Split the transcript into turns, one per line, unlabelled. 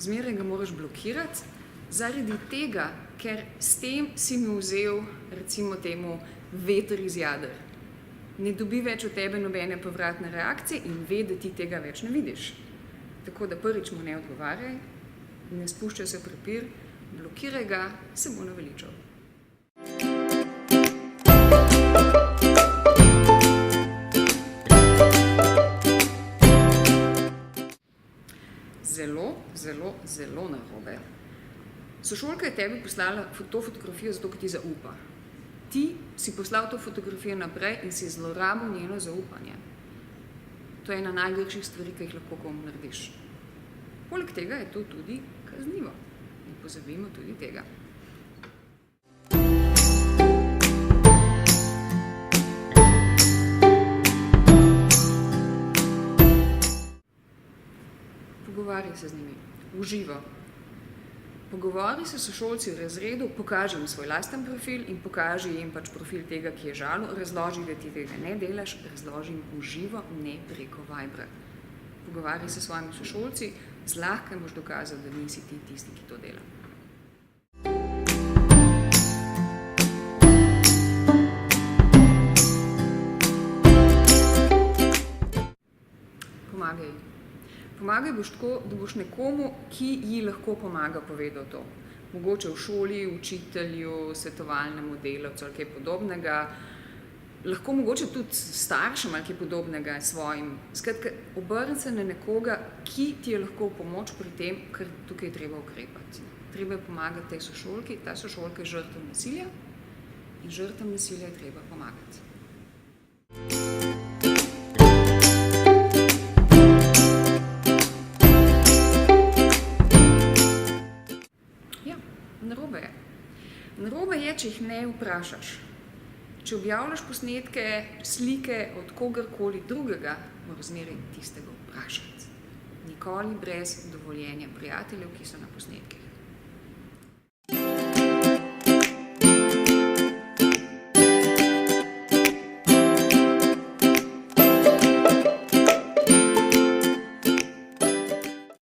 zmeraj ga moraš blokirati, zaradi tega, ker s tem si mi vzel, recimo temu, veter iz jader. Ne dobi več od tebe nobene povratne reakcije in ve, da ti tega več ne vidiš. Tako da prvič mu ne odgovarjaj, ne spuščaj se v prepir, blokiraj ga, se bo naveličal. Zelo narobe. Sošolka je tebi poslala to fotografijo zato, ker ti zaupa. Ti si poslal to fotografijo naprej in si zlorabil njeno zaupanje. To je ena najgrših stvari, ki jih lahko komu narediš. Poleg tega je to tudi kaznivo. Ne pozabimo tudi tega. Pogovarjaj se z njimi, uživo. Pogovori se s sošolci v razredu, pokaži jim svoj lasten profil in pokaži jim profil tega, ki je žalil, razloži, da ti tega ne delaš, razloži jim uživo, ne preko Vibra. Pogovarjaj se s svojimi sošolci, zlahka boš dokazal, da nisi ti tisti, ki to dela. Pomagaj. Pomagaj boš tako, da boš nekomu, ki ji lahko pomaga, povedal to. Mogoče v šoli, učitelju, svetovalnemu delavcu ali kaj podobnega. Lahko mogoče tudi staršem ali kaj podobnega svojim. Skratka, obrni se na nekoga, ki ti je lahko v pomoč pri tem, ker tukaj je treba ukrepati. Treba je pomagati tej sošolki, ta sošolka je žrtev nasilja in žrtvam nasilja je treba pomagati. Narobe je, če jih ne vprašaš. Če objavljaš posnetke, slike od kogarkoli drugega, moraš zmeraj tistega vprašati. Nikoli brez dovoljenja prijateljev, ki so na posnetkih.